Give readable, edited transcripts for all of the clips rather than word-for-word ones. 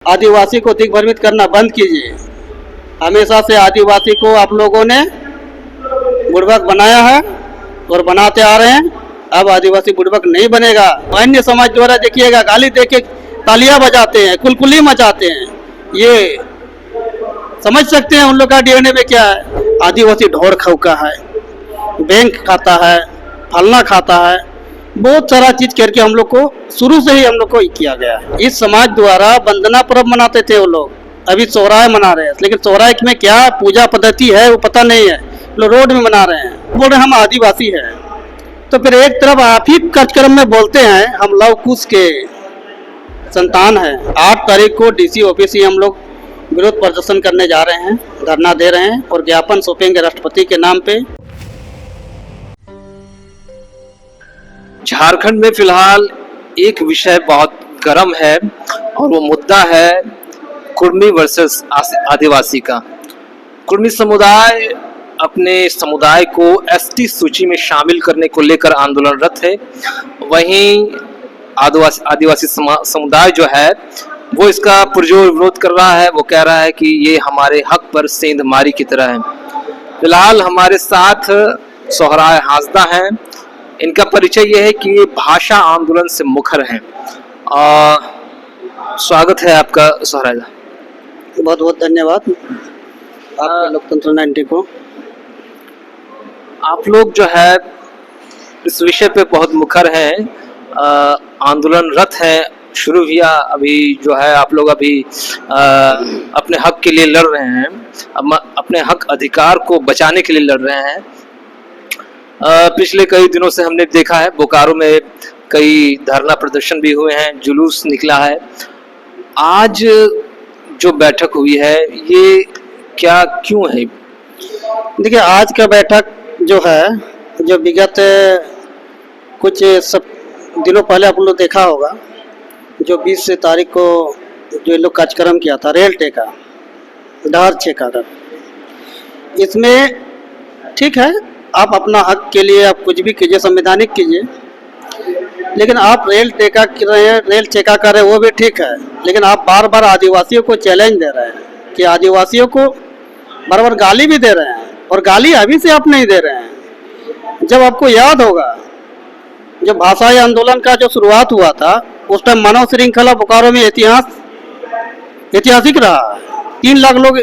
आदिवासी को दिग्भ्रमित करना बंद कीजिए। हमेशा से आदिवासी को आप लोगों ने बुड़बक बनाया है और बनाते आ रहे हैं। अब आदिवासी बुड़बक नहीं बनेगा। अन्य समाज द्वारा देखिएगा, गाली देके तालियां बजाते हैं, कुलकुली मचाते हैं। ये समझ सकते हैं उन लोग का डीएनए में क्या है। आदिवासी ढोर खौका है, बैंक खाता है, फलना खाता है, बहुत सारा चीज करके हम लोग को शुरू से ही हम लोग को किया गया है। इस समाज द्वारा वंदना पर्व मनाते थे वो लोग, अभी सोहराय मना रहे हैं, लेकिन सोहराय में क्या पूजा पद्धति है वो पता नहीं है। लोग रोड में मना रहे हैं, बोल रहे हम आदिवासी हैं। तो फिर एक तरफ आप ही कार्यक्रम में बोलते हैं हम लव कुश के संतान हैं। 8 तारीख को डीसी ऑफिस ही हम लोग विरोध प्रदर्शन करने जा रहे हैं, धरना दे रहे हैं और ज्ञापन सौंपेंगे राष्ट्रपति के नाम पे। झारखंड में फिलहाल एक विषय बहुत गर्म है और वो मुद्दा है कुर्मी वर्सेस आदिवासी का। कुर्मी समुदाय अपने समुदाय को एसटी सूची में शामिल करने को लेकर आंदोलनरत है। वहीं आदिवासी समुदाय जो है वो इसका पुरजोर विरोध कर रहा है। वो कह रहा है कि ये हमारे हक पर सेंधमारी की तरह है। फिलहाल हमारे साथ सोहराय हांसदा हैं। इनका परिचय यह है कि ये भाषा आंदोलन से मुखर हैं। स्वागत है आपका सोहराय। बहुत बहुत धन्यवाद आपके लोकतंत्र 90 को। आप लोग जो है इस विषय पे बहुत मुखर हैं, आंदोलनरत हैं। शुरू हुआ अभी जो है आप लोग अभी अपने हक के लिए लड़ रहे हैं, अपने हक अधिकार को बचाने के लिए लड़ रहे हैं। पिछले कई दिनों से हमने देखा है बोकारो में कई धरना प्रदर्शन भी हुए हैं, जुलूस निकला है। आज जो बैठक हुई है ये क्या क्यों है? देखिए, आज का बैठक जो है, जो विगत कुछ सब दिनों पहले आप लोग देखा होगा, जो 20 तारीख को जो लोग कार्यक्रम किया था रेल टेका धार छेका था। इसमें ठीक है, आप अपना हक के लिए आप कुछ भी कीजिए, संवैधानिक कीजिए, लेकिन आप रेल टेका कर रहे हैं, रेल चेका कर रहे हैं, वो भी ठीक है। लेकिन आप बार बार आदिवासियों को चैलेंज दे रहे हैं कि आदिवासियों को बार बार गाली भी दे रहे हैं, और गाली अभी से आप नहीं दे रहे हैं। जब आपको याद होगा, जब भाषाई आंदोलन का जो शुरुआत हुआ था उस टाइम मानव श्रृंखला बोकारो में ऐतिहासिक रहा। 3 लाख लोग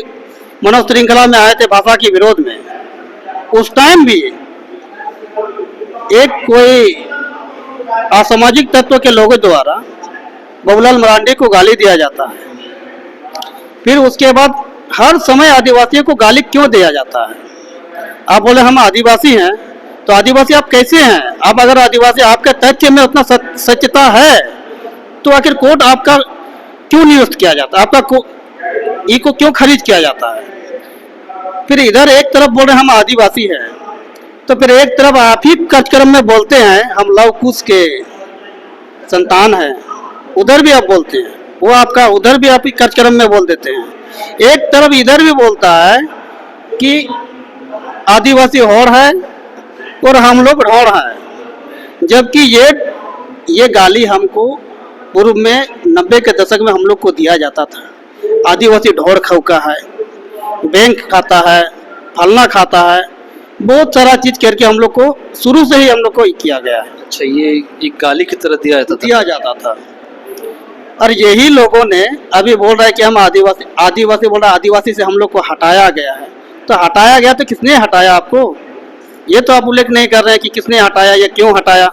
मानव श्रृंखला में आए थे भाषा के विरोध में। उस टाइम भी एक कोई असामाजिक तत्व के लोगों द्वारा बाबूलाल मरांडी को गाली दिया जाता है। फिर उसके बाद हर समय आदिवासियों को गाली क्यों दिया जाता है? आप बोले हम आदिवासी हैं, तो आदिवासी आप कैसे हैं? आप अगर आदिवासी, आपका तथ्य में उतना सत्यता है तो आखिर कोर्ट आपका क्यों नियुक्त किया जाता है? आपका को क्यों खारिज किया जाता है? फिर इधर एक तरफ बोल रहे हम आदिवासी हैं, तो फिर एक तरफ आप ही कार्यक्रम में बोलते हैं हम लव कुश के संतान हैं, उधर भी आप बोलते हैं, वो आपका उधर भी आप ही कार्यक्रम में बोल देते हैं। एक तरफ इधर भी बोलता है कि आदिवासी होड़ है और हम लोग ढोड़ हैं, जबकि ये गाली हमको पूर्व में 90 के दशक में हम लोग को दिया जाता था। आदिवासी ढोड़ खौका है, बैंक खाता है, फलना खाता है, बहुत सारा चीज करके हम लोग को शुरू से ही हम लोग को किया गया है। अच्छा, ये एक गाली की तरह दिया जाता था। और यही लोगों ने अभी बोल रहा है कि हम आदिवासी बोल रहा है आदिवासी से हम लोग को हटाया गया है। तो हटाया गया तो किसने हटाया आपको? ये तो आप उल्लेख नहीं कर रहे हैं कि किसने हटाया या क्यों हटाया।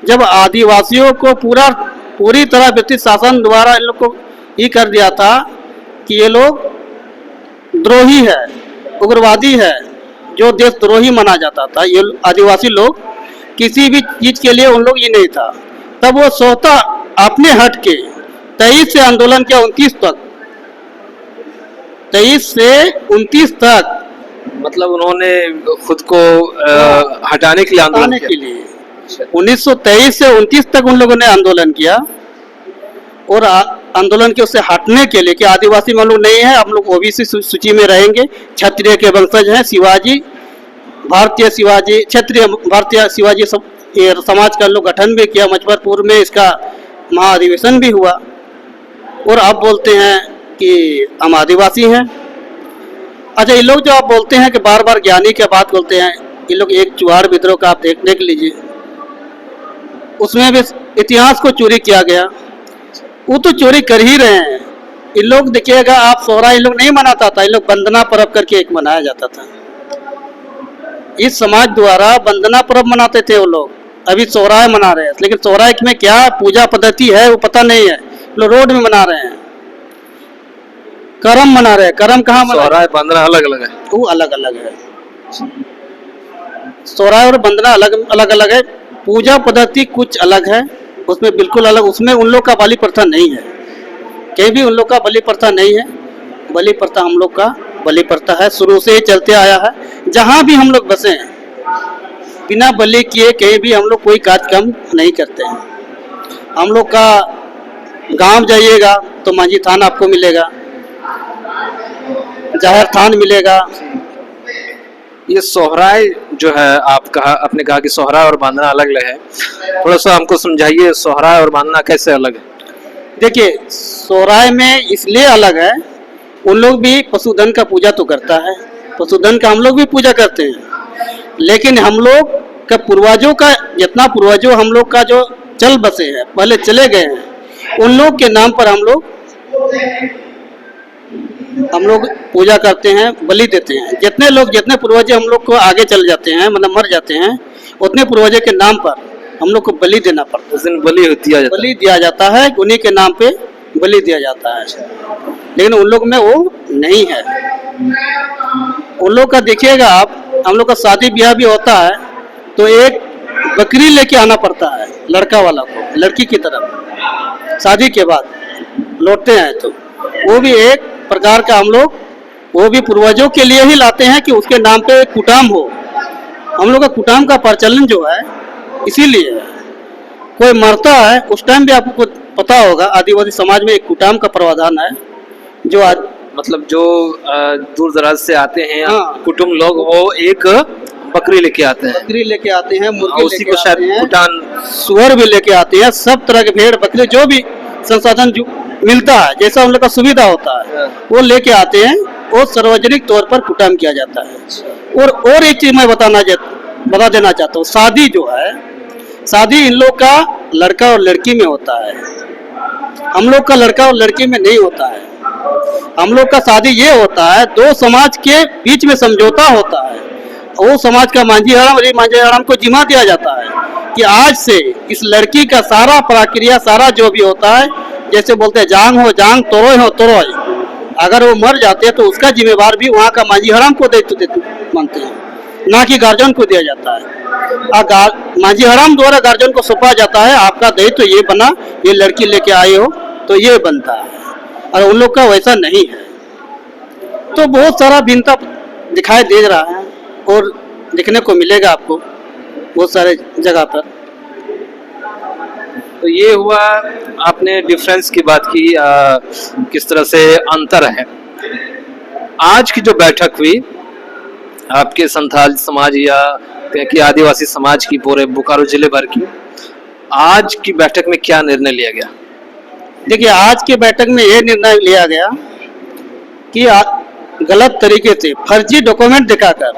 जब आदिवासियों को पूरी तरह ब्रिटिश शासन द्वारा इन लोग को ये कर दिया था कि ये लोग द्रोही है, उग्रवादी है, जो देशद्रोही माना जाता था, ये आदिवासी लोग किसी भी चीज के लिए उन लोग ये नहीं था। तब वो स्वतः अपने हट के 23 से आंदोलन किया 23 से 29 तक, मतलब उन्होंने खुद को हटाने के लिए आंदोलन किया। 1923 से 29 तक उन लोगों ने आंदोलन किया, और आंदोलन के उससे हटने के लिए कि आदिवासी में लोग नहीं है, हम लोग ओबीसी सूची में रहेंगे, क्षत्रिय के वंशज हैं, क्षत्रिय भारतीय शिवाजी समाज का लोग गठन भी किया। मुजफ्फरपुर में इसका महाअधिवेशन भी हुआ। और आप बोलते हैं कि हम आदिवासी हैं। अच्छा, ये लोग जो आप बोलते हैं कि बार बार ज्ञानी की बात बोलते हैं, ये लोग एक चुहाड़ विद्रोह का आप देख लीजिए, उसमें भी इतिहास को चोरी किया गया। वो तो चोरी कर ही रहे हैं। इन लोग देखिएगा, आप सोहरा इन लोग नहीं मनाता था, इन लोग वंदना पर्व करके एक मनाया जाता था। इस समाज द्वारा वंदना पर्व मनाते थे वो लोग, अभी सोहराय मना रहे हैं, लेकिन सोहराय में क्या पूजा पद्धति है वो पता नहीं है। लोग रोड में मना रहे हैं, करम मना रहे हैं। करम कहाँ मना रहे हैं? सोहराय वंदना अलग अलग है, वो अलग अलग है। सोहराय और वंदना अलग अलग है, पूजा पद्धति कुछ अलग है, उसमें बिल्कुल अलग। उसमें उन लोग का बलि प्रथा नहीं है, कहीं भी उन लोग का बलि प्रथा नहीं है। बलि प्रथा हम लोग का बलि प्रथा है, शुरू से ही चलते आया है। जहाँ भी हम लोग बसे हैं, बिना बलि किए कहीं भी हम लोग कोई कार्यक्रम नहीं करते हैं। हम लोग का गांव जाइएगा तो मांझी थान आपको मिलेगा, जाहिर थान मिलेगा। ये सोहराय जो है, आपने कहा कि सोहराय और बांधना अलग अलग है, थोड़ा सा हमको समझाइए सोहराय और बांधना कैसे अलग है। देखिए, सोहराय में इसलिए अलग है, उन लोग भी पशुधन का पूजा तो करता है, पशुधन का हम लोग भी पूजा करते हैं, लेकिन हम लोग का पूर्वजों का जितना पूर्वजों हम लोग का जो चल बसे हैं, पहले चले गए हैं, उन लोग के नाम पर हम लोग पूजा करते हैं, बलि देते हैं। जितने पूर्वज हम लोग को आगे चल जाते हैं, मतलब मर जाते हैं, उतने पूर्वजों के नाम पर हम लोग को बलि देना पड़ता है। उस दिन बलि दिया जाता है, उन्हीं के नाम पे बलि दिया जाता है। लेकिन उन लोग में वो नहीं है। उन लोग का देखिएगा आप, हम लोग का शादी ब्याह भी होता है तो एक बकरी लेके आना पड़ता है लड़का वाला को, लड़की की तरफ शादी के बाद लौटते हैं, तो वो भी एक प्रकार का हम लोग वो भी पूर्वजों के लिए ही लाते हैं कि उसके नाम पे कुटाम हो। हम लोग का कुटाम का प्रचलन जो है इसीलिए है। कोई मरता है उस टाइम भी आपको पता होगा, आदिवासी समाज में एक कुटाम का प्रावधान है, जो मतलब जो दूर दराज से आते हैं, हाँ, कुटुंब लोग, वो एक बकरी लेके आते हैं, मुर्गी उसी को शायद कुटान, सुअर भी लेके आते हैं, सब तरह के भेड़ बकरी जो भी संसाधन जो मिलता है, जैसा उन लोग का सुविधा होता है वो लेके आते हैं, और सार्वजनिक तौर पर कुटाम किया जाता है। और एक चीज मैं बता देना चाहता हूँ, शादी जो है, शादी इन लोग का लड़का और लड़की में होता है, हम लोग का लड़का और लड़की में नहीं होता है। हम लोग का शादी ये होता है, दो समाज के बीच में समझौता होता है। वो समाज का मांझी हराम को जिम्मा दिया जाता है कि आज से इस लड़की का सारा प्रक्रिया, सारा जो भी होता है, जैसे बोलते हैं जांग हो जांग, तोरोय हो तोरोय, अगर वो मर जाते हैं तो उसका जिम्मेवार भी वहाँ का मांझी हराम को देते मानते हैं, ना कि गार्जियन को दिया जाता है। मांझी हराम द्वारा गार्जियन को सौंपा जाता है, आपका दायित्व तो ये बना, ये लड़की लेके आए हो तो ये बनता है, और उन लोग का वैसा नहीं है। तो बहुत सारा भिन्नता दिखाई दे रहा है और दिखने को मिलेगा आपको बहुत सारे जगह पर। तो ये हुआ, आपने डिफरेंस की बात की, किस तरह से अंतर है। आज की जो बैठक हुई आपके संथाल समाज या कि आदिवासी समाज की, पूरे बोकारो जिले भर की, आज की बैठक में क्या निर्णय लिया गया? देखिए, आज की बैठक में ये निर्णय लिया गया कि गलत तरीके से फर्जी डॉक्यूमेंट दिखाकर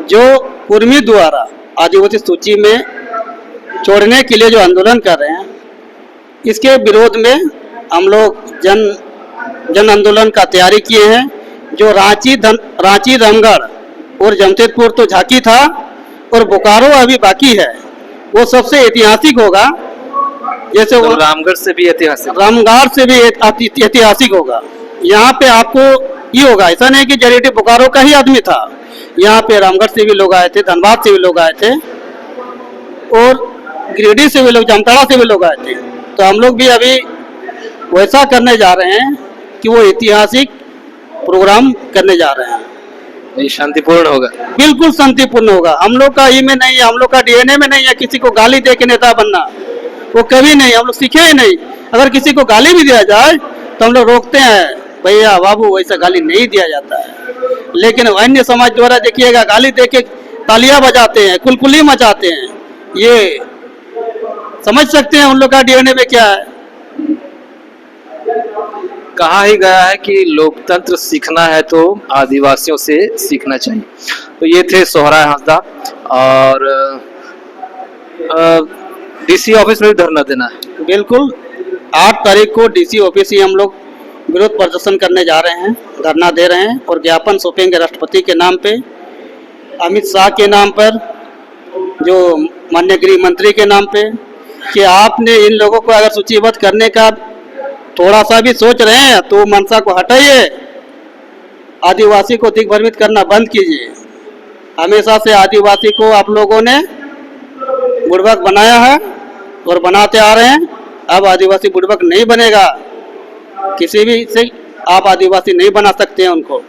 जो कुर्मी द्वारा आदिवासी सूची में छोड़ने के लिए जो आंदोलन कर रहे हैं, इसके विरोध में हम लोग जन आंदोलन का तैयारी किए हैं। जो रांची रामगढ़ और जमशेदपुर तो झांकी था, और बोकारो अभी बाकी है, वो सबसे ऐतिहासिक होगा। जैसे तो रामगढ़ से भी ऐतिहासिक होगा। यहाँ पे आपको ये होगा, ऐसा नहीं कि जरीटी बोकारो का ही आदमी था, यहाँ पे रामगढ़ से भी लोग आए थे, धनबाद से भी लोग आए थे, और गिरिडीह से भी लोग, जामताड़ा से भी लोग आए थे। तो हम लोग भी अभी वैसा करने जा रहे हैं कि वो ऐतिहासिक प्रोग्राम करने जा रहे हैं। ये शांतिपूर्ण होगा? बिल्कुल शांतिपूर्ण होगा। हम लोग का ई में नहीं है, हम लोग का डीएनए में नहीं है किसी को गाली दे के नेता बनना, वो कभी नहीं, हम लोग सीखे ही नहीं। अगर किसी को गाली भी दिया जाए तो हम लोग रोकते हैं, भैया बाबू वैसा गाली नहीं दिया जाता है। लेकिन अन्य समाज द्वारा देखिएगा, गाली दे के तालियां बजाते हैं, कुलकुली मचाते हैं। ये समझ सकते हैं उन लोग का डीएनए में क्या है। कहा ही गया है कि लोकतंत्र सीखना है तो आदिवासियों से सीखना चाहिए। तो ये थे सोहराय हांसदा। और डीसी ऑफिस में भी धरना देना है। बिल्कुल 8 तारीख को डीसी ऑफिस ही हम लोग विरोध प्रदर्शन करने जा रहे हैं, धरना दे रहे हैं और ज्ञापन सौंपेंगे राष्ट्रपति के नाम पे, अमित शाह के नाम पर, जो माननीय गृह मंत्री के नाम पे, कि आपने इन लोगों को अगर सूचीबद्ध करने का थोड़ा सा भी सोच रहे हैं तो मनसा को हटाइए, आदिवासी को दिग्भ्रमित करना बंद कीजिए। हमेशा से आदिवासी को आप लोगों ने बुड़बक बनाया है और बनाते आ रहे हैं। अब आदिवासी बुड़बक नहीं बनेगा, किसी भी से आप आदिवासी नहीं बना सकते हैं उनको।